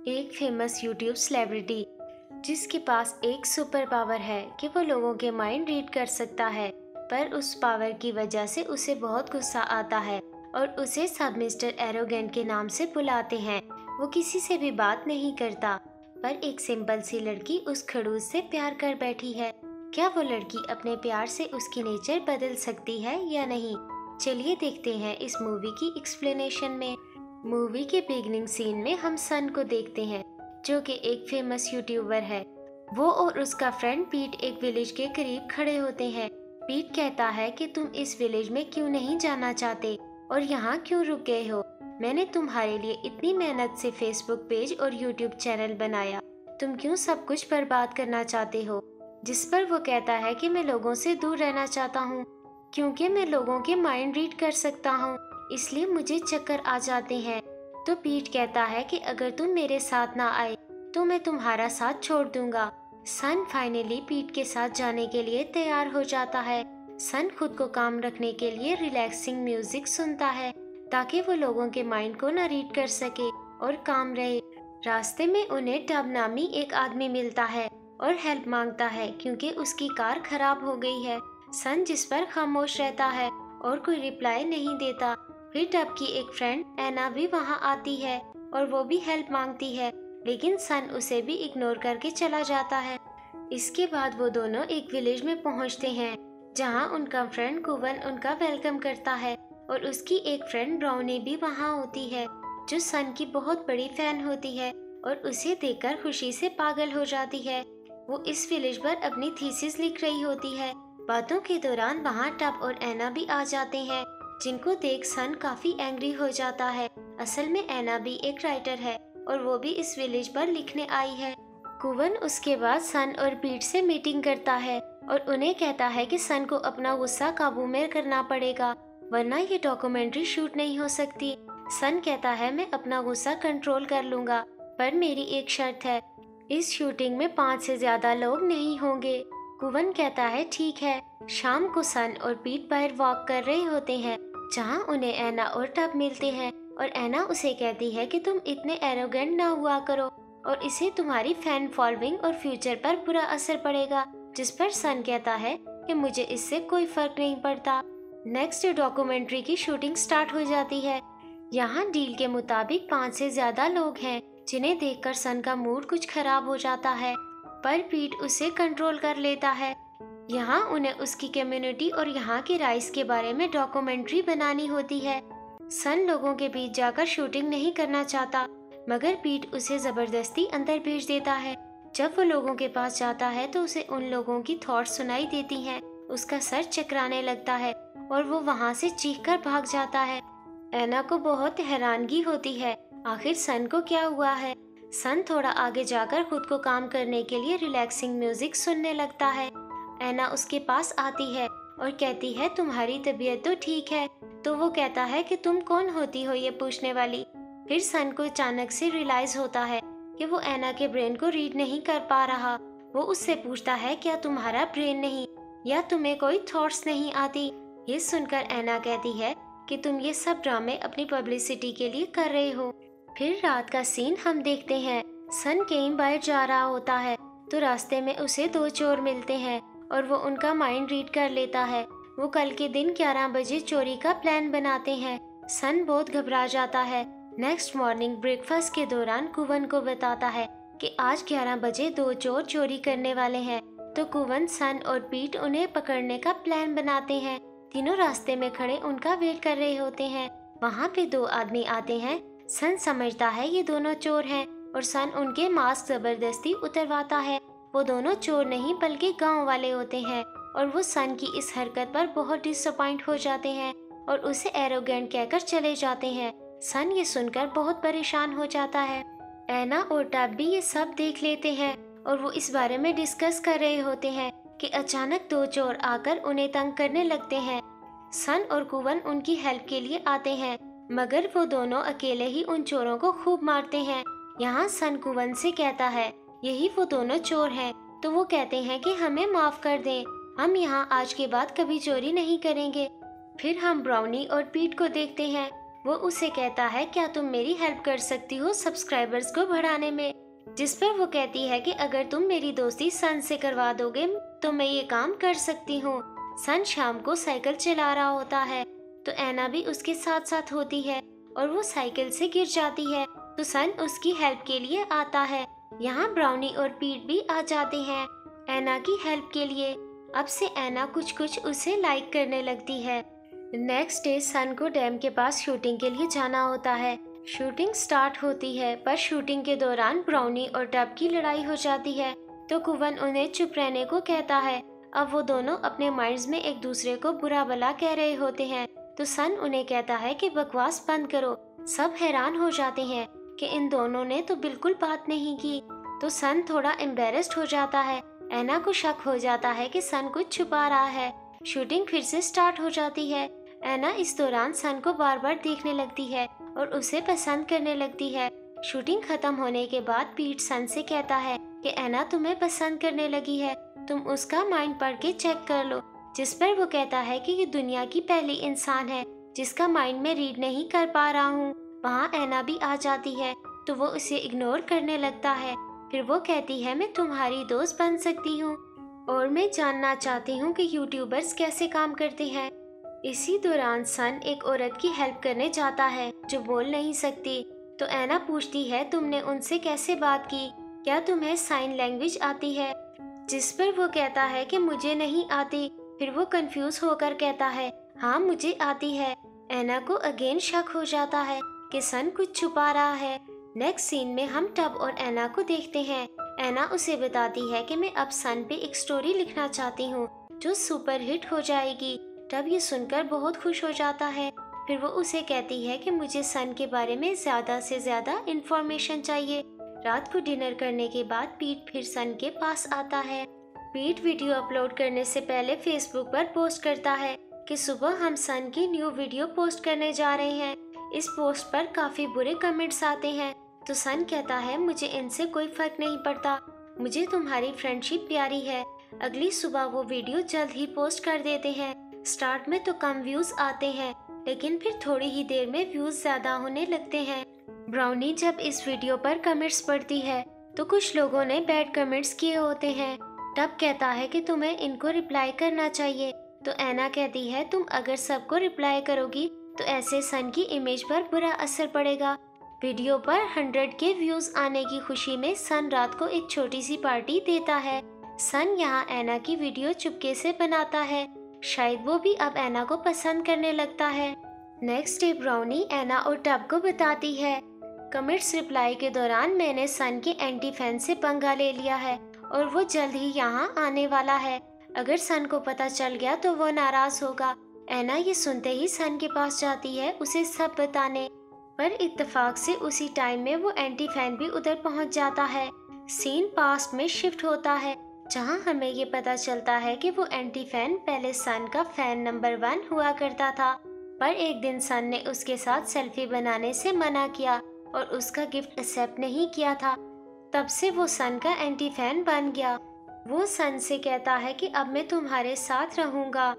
एक famous YouTube celebrity जिसके पास एक सुपर पावर है कि वो लोगों के माइंड रीड कर सकता है, पर उस पावर की वजह से उसे बहुत गुस्सा आता है और उसे सब मिस्टर एरोगेंट के नाम से बुलाते हैं। वो किसी से भी बात नहीं करता, पर एक सिंपल सी लड़की उस खड़ूस से प्यार कर बैठी है। क्या वो लड़की अपने प्यार से उसकी नेचर बदल सकती है या नहीं? चलिए देखते हैं इस मूवी की एक्सप्लेनेशन में। मूवी के बिगनिंग सीन में हम सन को देखते हैं, जो कि एक फेमस यूट्यूबर है। वो और उसका फ्रेंड पीट एक विलेज के करीब खड़े होते हैं। पीट कहता है कि तुम इस विलेज में क्यों नहीं जाना चाहते और यहाँ क्यों रुक गए हो? मैंने तुम्हारे लिए इतनी मेहनत से फेसबुक पेज और यूट्यूब चैनल बनाया, तुम क्यों सब कुछ बर्बाद करना चाहते हो? जिस पर वो कहता है कि मैं लोगों से दूर रहना चाहता हूँ, क्योंकि मैं लोगों के माइंड रीड कर सकता हूँ, इसलिए मुझे चक्कर आ जाते हैं। तो पीट कहता है कि अगर तुम मेरे साथ ना आए तो मैं तुम्हारा साथ छोड़ दूंगा। सन फाइनली पीट के साथ जाने के लिए तैयार हो जाता है। सन खुद को काम रखने के लिए रिलैक्सिंग म्यूजिक सुनता है ताकि वो लोगों के माइंड को ना रीड कर सके और काम रहे। रास्ते में उन्हें टब नामी एक आदमी मिलता है और हेल्प मांगता है क्योंकि उसकी कार खराब हो गई है। सन जिस पर खामोश रहता है और कोई रिप्लाई नहीं देता। फिर टब की एक फ्रेंड एना भी वहाँ आती है और वो भी हेल्प मांगती है, लेकिन सन उसे भी इग्नोर करके चला जाता है। इसके बाद वो दोनों एक विलेज में पहुँचते हैं जहाँ उनका फ्रेंड कुवन उनका वेलकम करता है और उसकी एक फ्रेंड ब्राउनी भी वहाँ होती है, जो सन की बहुत बड़ी फैन होती है और उसे देखकर खुशी से पागल हो जाती है। वो इस विलेज पर अपनी थीसिस लिख रही होती है। बातों के दौरान वहाँ टब और एना भी आ जाते हैं, जिनको देख सन काफी एंग्री हो जाता है। असल में एना भी एक राइटर है और वो भी इस विलेज पर लिखने आई है। कुवन उसके बाद सन और पीट से मीटिंग करता है और उन्हें कहता है कि सन को अपना गुस्सा काबू में करना पड़ेगा, वरना ये डॉक्यूमेंट्री शूट नहीं हो सकती। सन कहता है मैं अपना गुस्सा कंट्रोल कर लूंगा, पर मेरी एक शर्त है, इस शूटिंग में 5 से ज्यादा लोग नहीं होंगे। कुवन कहता है ठीक है। शाम को सन और पीट बाहर वॉक कर रहे होते हैं जहाँ उन्हें एना और टब मिलते हैं और एना उसे कहती है कि तुम इतने एरोगेंट ना हुआ करो और इसे तुम्हारी फैन फॉलोइंग और फ्यूचर पर बुरा असर पड़ेगा। जिस पर सन कहता है कि मुझे इससे कोई फर्क नहीं पड़ता। नेक्स्ट डॉक्यूमेंट्री की शूटिंग स्टार्ट हो जाती है। यहाँ डील के मुताबिक 5 से ज्यादा लोग हैं, जिन्हें देखकर सन का मूड कुछ खराब हो जाता है, पर पीट उसे कंट्रोल कर लेता है। यहाँ उन्हें उसकी कम्युनिटी और यहाँ की राइस के बारे में डॉक्यूमेंट्री बनानी होती है। सन लोगों के बीच जाकर शूटिंग नहीं करना चाहता, मगर पीट उसे जबरदस्ती अंदर भेज देता है। जब वो लोगों के पास जाता है तो उसे उन लोगों की थॉट्स सुनाई देती हैं। उसका सर चकराने लगता है और वो वहाँ से चीखकर भाग जाता है। एना को बहुत हैरानगी होती है, आखिर सन को क्या हुआ है। सन थोड़ा आगे जाकर खुद को काम करने के लिए रिलैक्सिंग म्यूजिक सुनने लगता है। एना उसके पास आती है और कहती है तुम्हारी तबीयत तो ठीक है? तो वो कहता है कि तुम कौन होती हो ये पूछने वाली। फिर सन को अचानक से रियलाइज होता है कि वो एना के ब्रेन को रीड नहीं कर पा रहा। वो उससे पूछता है क्या तुम्हारा ब्रेन नहीं या तुम्हें कोई थॉट्स नहीं आती? ये सुनकर एना कहती है कि तुम ये सब ड्रामे अपनी पब्लिसिटी के लिए कर रहे हो। फिर रात का सीन हम देखते हैं। सन कहीं बाहर जा रहा होता है तो रास्ते में उसे 2 चोर मिलते हैं और वो उनका माइंड रीड कर लेता है। वो कल के दिन 11 बजे चोरी का प्लान बनाते हैं। सन बहुत घबरा जाता है। नेक्स्ट मॉर्निंग ब्रेकफास्ट के दौरान कुवन को बताता है कि आज 11 बजे 2 चोर चोरी करने वाले हैं। तो कुवन, सन और पीट उन्हें पकड़ने का प्लान बनाते हैं। तीनों रास्ते में खड़े उनका वेट कर रहे होते हैं। वहाँ पे 2 आदमी आते हैं। सन समझता है ये दोनों चोर हैं और सन उनके मास्क जबरदस्ती उतरवाता है। वो दोनों चोर नहीं बल्कि गांव वाले होते हैं और वो सन की इस हरकत पर बहुत डिसअपॉइंट हो जाते हैं और उसे एरोगेंट कहकर चले जाते हैं। सन ये सुनकर बहुत परेशान हो जाता है। एना और टब भी ये सब देख लेते हैं और वो इस बारे में डिस्कस कर रहे होते हैं कि अचानक 2 चोर आकर उन्हें तंग करने लगते हैं। सन और कुवन उनकी हेल्प के लिए आते हैं, मगर वो दोनों अकेले ही उन चोरों को खूब मारते हैं। यहाँ सन कुवन से कहता है यही वो दोनों चोर हैं। तो वो कहते हैं कि हमें माफ कर दें, हम यहाँ आज के बाद कभी चोरी नहीं करेंगे। फिर हम ब्राउनी और पीट को देखते हैं वो उसे कहता है क्या तुम मेरी हेल्प कर सकती हो सब्सक्राइबर्स को बढ़ाने में, जिस पर वो कहती है कि अगर तुम मेरी दोस्ती सन से करवा दोगे तो मैं ये काम कर सकती हूँ। सन शाम को साइकिल चला रहा होता है तो ऐना भी उसके साथ साथ होती है और वो साइकिल से गिर जाती है तो सन उसकी हेल्प के लिए आता है। यहाँ ब्राउनी और पीट भी आ जाते हैं ऐना की हेल्प के लिए। अब से ऐना कुछ कुछ उसे लाइक करने लगती है। नेक्स्ट डे सन को डैम के पास शूटिंग के लिए जाना होता है। शूटिंग स्टार्ट होती है पर शूटिंग के दौरान ब्राउनी और टब की लड़ाई हो जाती है तो कुवन उन्हें चुप रहने को कहता है। अब वो दोनों अपने माइंड्स में एक दूसरे को बुरा भला कह रहे होते हैं तो सन उन्हें कहता है कि बकवास बंद करो। सब हैरान हो जाते हैं कि इन दोनों ने तो बिल्कुल बात नहीं की तो सन थोड़ा एम्बेरस्ड हो जाता है। ऐना को शक हो जाता है कि सन कुछ छुपा रहा है। शूटिंग फिर से स्टार्ट हो जाती है। ऐना इस दौरान सन को बार बार देखने लगती है और उसे पसंद करने लगती है। शूटिंग खत्म होने के बाद पीट सन से कहता है कि ऐना तुम्हें पसंद करने लगी है, तुम उसका माइंड पढ़ के चेक कर लो, जिस पर वो कहता है कि ये दुनिया की पहली इंसान है जिसका माइंड में रीड नहीं कर पा रहा हूँ। वहाँ ऐना भी आ जाती है तो वो उसे इग्नोर करने लगता है। फिर वो कहती है मैं तुम्हारी दोस्त बन सकती हूँ और मैं जानना चाहती हूँ कि यूट्यूबर्स कैसे काम करते हैं। इसी दौरान सन एक औरत की हेल्प करने जाता है जो बोल नहीं सकती तो ऐना पूछती है तुमने उनसे कैसे बात की, क्या तुम्हें साइन लैंग्वेज आती है, जिस पर वो कहता है कि मुझे नहीं आती। फिर वो कंफ्यूज होकर कहता है हाँ मुझे आती है। ऐना को अगेन शक हो जाता है कि सन कुछ छुपा रहा है। नेक्स्ट सीन में हम टब और ऐना को देखते हैं। ऐना उसे बताती है कि मैं अब सन पे एक स्टोरी लिखना चाहती हूँ जो सुपर हिट हो जाएगी। टब ये सुनकर बहुत खुश हो जाता है। फिर वो उसे कहती है कि मुझे सन के बारे में ज्यादा से ज्यादा इंफॉर्मेशन चाहिए। रात को डिनर करने के बाद पीट फिर सन के पास आता है। पीट वीडियो अपलोड करने से पहले फेसबुक पर पोस्ट करता है कि सुबह हम सन की न्यू वीडियो पोस्ट करने जा रहे हैं। इस पोस्ट पर काफी बुरे कमेंट्स आते हैं तो सन कहता है मुझे इनसे कोई फर्क नहीं पड़ता, मुझे तुम्हारी फ्रेंडशिप प्यारी है। अगली सुबह वो वीडियो जल्द ही पोस्ट कर देते हैं। स्टार्ट में तो कम व्यूज आते हैं लेकिन फिर थोड़ी ही देर में व्यूज ज्यादा होने लगते हैं। ब्राउनी जब इस वीडियो पर कमेंट्स पढ़ती है तो कुछ लोगों ने बैड कमेंट्स किए होते हैं। टब कहता है कि तुम्हें इनको रिप्लाई करना चाहिए तो ऐना कहती है तुम अगर सबको रिप्लाई करोगी तो ऐसे सन की इमेज पर बुरा असर पड़ेगा। वीडियो पर 100 के व्यूज आने की खुशी में सन रात को एक छोटी सी पार्टी देता है। सन यहाँ ऐना की वीडियो चुपके से बनाता है, शायद वो भी अब ऐना को पसंद करने लगता है। नेक्स्ट डे ब्राउनी ऐना और टब को बताती है कमेंट्स रिप्लाई के दौरान मैंने सन के एंटी फैन से पंगा ले लिया है और वो जल्द ही यहाँ आने वाला है। अगर सन को पता चल गया तो वो नाराज होगा। ऐना ये सुनते ही सन के पास जाती है उसे सब बताने, पर इत्तेफाक से उसी टाइम में वो एंटी फैन भी उधर पहुंच जाता है। सीन पास्ट में शिफ्ट होता है जहां हमें ये पता चलता है कि वो एंटी फैन पहले सन का फैन नंबर 1 हुआ करता था, पर एक दिन सन ने उसके साथ सेल्फी बनाने से मना किया और उसका गिफ्ट एक्सेप्ट नहीं किया था। तब से वो सन का एंटी फैन बन गया। वो सन से कहता है कि अब मैं तुम्हारे साथ रहूंगा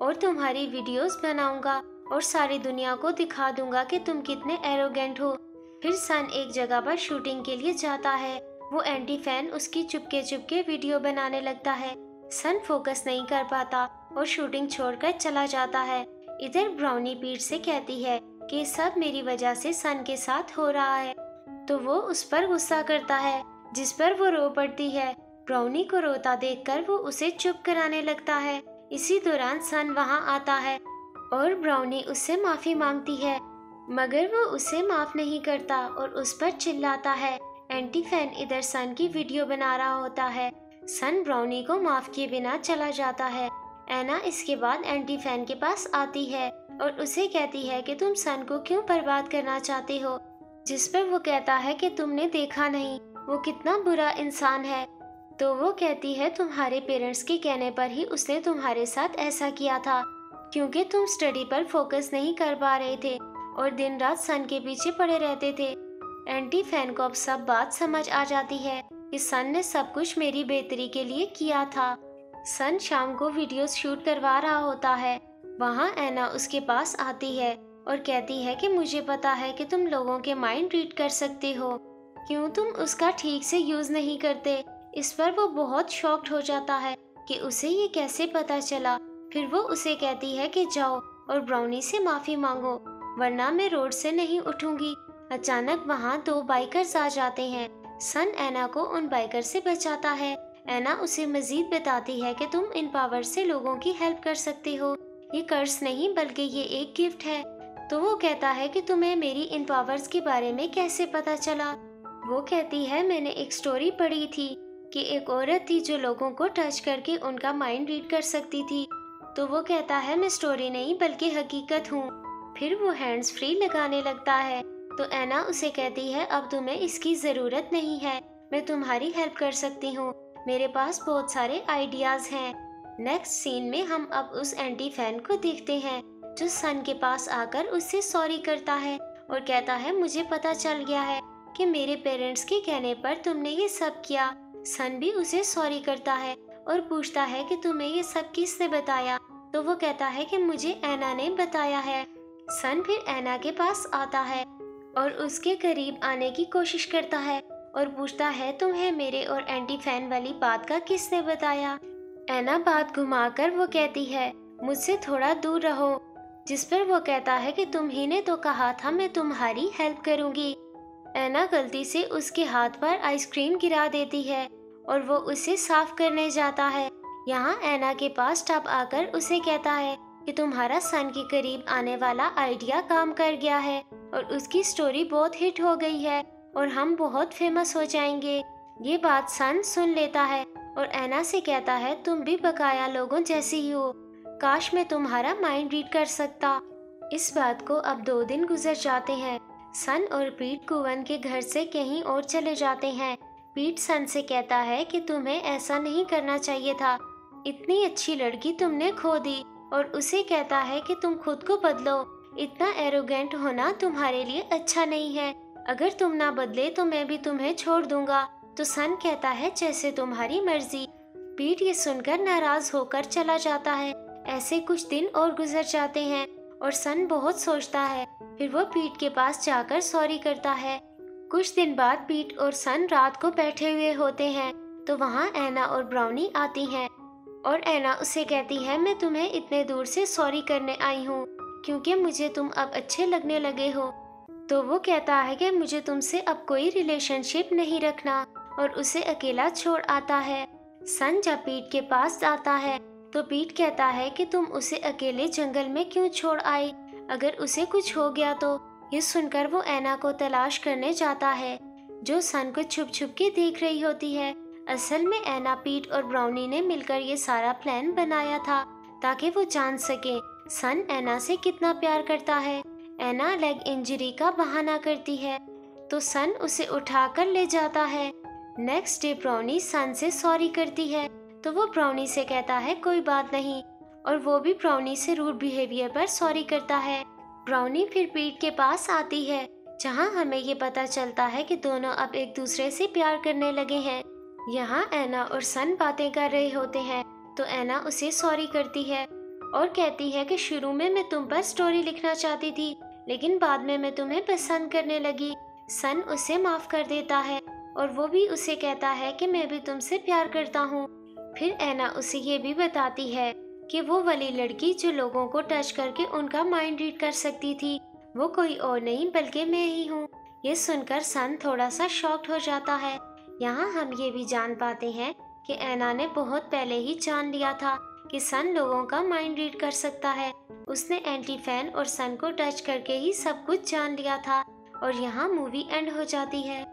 और तुम्हारी वीडियोस बनाऊंगा और सारी दुनिया को दिखा दूंगा कि तुम कितने एरोगेंट हो। फिर सन एक जगह पर शूटिंग के लिए जाता है। वो एंटी फैन उसकी चुपके चुपके वीडियो बनाने लगता है। सन फोकस नहीं कर पाता और शूटिंग छोड़कर चला जाता है। इधर ब्राउनी पीट से कहती है कि सब मेरी वजह से सन के साथ हो रहा है, तो वो उस पर गुस्सा करता है जिस पर वो रो पड़ती है। ब्राउनी को रोता देखकर वो उसे चुप कराने लगता है। इसी दौरान सन वहाँ आता है और ब्राउनी उससे माफी मांगती है, मगर वो उसे माफ नहीं करता और उस पर चिल्लाता है। एंटी फैन इधर सन की वीडियो बना रहा होता है। सन ब्राउनी को माफ किए बिना चला जाता है। ऐना इसके बाद एंटी फैन के पास आती है और उसे कहती है कि तुम सन को क्यों बर्बाद करना चाहते हो, जिस पर वो कहता है कि तुमने देखा नहीं वो कितना बुरा इंसान है। तो वो कहती है तुम्हारे पेरेंट्स के कहने पर ही उसने तुम्हारे साथ ऐसा किया था, क्योंकि तुम स्टडी पर फोकस नहीं कर पा रहे थे और दिन रात सन के पीछे पड़े रहते थे। एंटी फैन को अब सब बात समझ आ जाती है कि सन ने सब कुछ मेरी बेहतरी के लिए किया था। सन शाम को वीडियोस शूट करवा रहा होता है। वहाँ ऐना उसके पास आती है और कहती है कि मुझे पता है कि तुम लोगों के माइंड रीड कर सकते हो, क्यों तुम उसका ठीक से यूज नहीं करते। इस पर वो बहुत शॉक्ड हो जाता है कि उसे ये कैसे पता चला। फिर वो उसे कहती है कि जाओ और ब्राउनी से माफी मांगो, वरना मैं रोड से नहीं उठूंगी। अचानक वहाँ 2 बाइकर्स आ जाते हैं। सन एना को उन बाइकर से बचाता है। एना उसे मजीद बताती है कि तुम इन पावर से लोगों की हेल्प कर सकते हो, ये कर्स नहीं बल्कि ये एक गिफ्ट है। तो वो कहता है कि तुम्हें मेरी इन पावर्स के बारे में कैसे पता चला। वो कहती है मैंने एक स्टोरी पढ़ी थी कि एक औरत थी जो लोगों को टच करके उनका माइंड रीड कर सकती थी। तो वो कहता है मैं स्टोरी नहीं बल्कि हकीकत हूँ। फिर वो हैंड्स फ्री लगाने लगता है। तो एना उसे कहती है अब तुम्हें इसकी ज़रूरत नहीं है, मैं तुम्हारी हेल्प कर सकती हूँ, मेरे पास बहुत सारे आइडियाज़ हैं। नेक्स्ट सीन में हम अब उस एंटी फैन को देखते हैं जो सन के पास आकर उससे सॉरी करता है और कहता है मुझे पता चल गया है कि मेरे पेरेंट्स के कहने पर तुमने ये सब किया। सन भी उसे सॉरी करता है और पूछता है कि तुम्हें ये सब किसने बताया। तो वो कहता है कि मुझे एना ने बताया है। सन फिर एना के पास आता है और उसके करीब आने की कोशिश करता है और पूछता है तुम्हें मेरे और एंटी फैन वाली बात का किसने बताया। एना बात घुमाकर वो कहती है मुझसे थोड़ा दूर रहो, जिस पर वो कहता है कि तुम ही ने तो कहा था मैं तुम्हारी हेल्प करूंगी। एना गलती से उसके हाथ पर आइसक्रीम गिरा देती है और वो उसे साफ करने जाता है। यहाँ एना के पास टब आकर उसे कहता है कि तुम्हारा सन के करीब आने वाला आइडिया काम कर गया है और उसकी स्टोरी बहुत हिट हो गई है और हम बहुत फेमस हो जाएंगे। ये बात सन सुन लेता है और एना से कहता है तुम भी बकाया लोगों जैसी ही हो, काश मैं तुम्हारा माइंड रीड कर सकता। इस बात को अब 2 दिन गुजर जाते हैं। सन और पीट कुवन के घर से कहीं और चले जाते हैं। पीट सन से कहता है कि तुम्हें ऐसा नहीं करना चाहिए था, इतनी अच्छी लड़की तुमने खो दी, और उसे कहता है कि तुम खुद को बदलो, इतना एरोगेंट होना तुम्हारे लिए अच्छा नहीं है, अगर तुम ना बदले तो मैं भी तुम्हें छोड़ दूंगा। तो सन कहता है जैसे तुम्हारी मर्जी। पीट ये सुनकर नाराज होकर चला जाता है। ऐसे कुछ दिन और गुजर जाते हैं और सन बहुत सोचता है। फिर वो पीट के पास जाकर सॉरी करता है। कुछ दिन बाद पीट और सन रात को बैठे हुए होते हैं तो वहाँ एना और ब्राउनी आती हैं और एना उसे कहती है मैं तुम्हें इतने दूर से सॉरी करने आई हूँ क्योंकि मुझे तुम अब अच्छे लगने लगे हो। तो वो कहता है कि मुझे तुमसे अब कोई रिलेशनशिप नहीं रखना और उसे अकेला छोड़ आता है। सन जब पीट के पास जाता है तो पीट कहता है कि तुम उसे अकेले जंगल में क्यों छोड़ आए, अगर उसे कुछ हो गया तो। ये सुनकर वो एना को तलाश करने जाता है जो सन को छुप छुप के देख रही होती है। असल में एना, पीट और ब्राउनी ने मिलकर ये सारा प्लान बनाया था ताकि वो जान सके सन एना से कितना प्यार करता है। एना लेग इंजरी का बहाना करती है तो सन उसे उठाकर ले जाता है। नेक्स्ट डे ब्राउनी सन से सॉरी करती है तो वो ब्राउनी से कहता है कोई बात नहीं, और वो भी ब्राउनी से रूड बिहेवियर पर सॉरी करता है। ब्राउनी फिर पीट के पास आती है जहाँ हमें ये पता चलता है कि दोनों अब एक दूसरे से प्यार करने लगे हैं। यहाँ एना और सन बातें कर रहे होते हैं तो एना उसे सॉरी करती है और कहती है कि शुरू में मैं तुम पर स्टोरी लिखना चाहती थी लेकिन बाद में मैं तुम्हें पसंद करने लगी। सन उसे माफ कर देता है और वो भी उसे कहता है कि मैं भी तुमसे प्यार करता हूँ। फिर एना उसे ये भी बताती है कि वो वाली लड़की जो लोगों को टच करके उनका माइंड रीड कर सकती थी वो कोई और नहीं बल्कि मैं ही हूँ। ये सुनकर सन थोड़ा सा शॉक्ड हो जाता है। यहाँ हम ये भी जान पाते हैं कि एना ने बहुत पहले ही जान लिया था कि सन लोगों का माइंड रीड कर सकता है। उसने एंटी फैन और सन को टच करके ही सब कुछ जान लिया था और यहाँ मूवी एंड हो जाती है।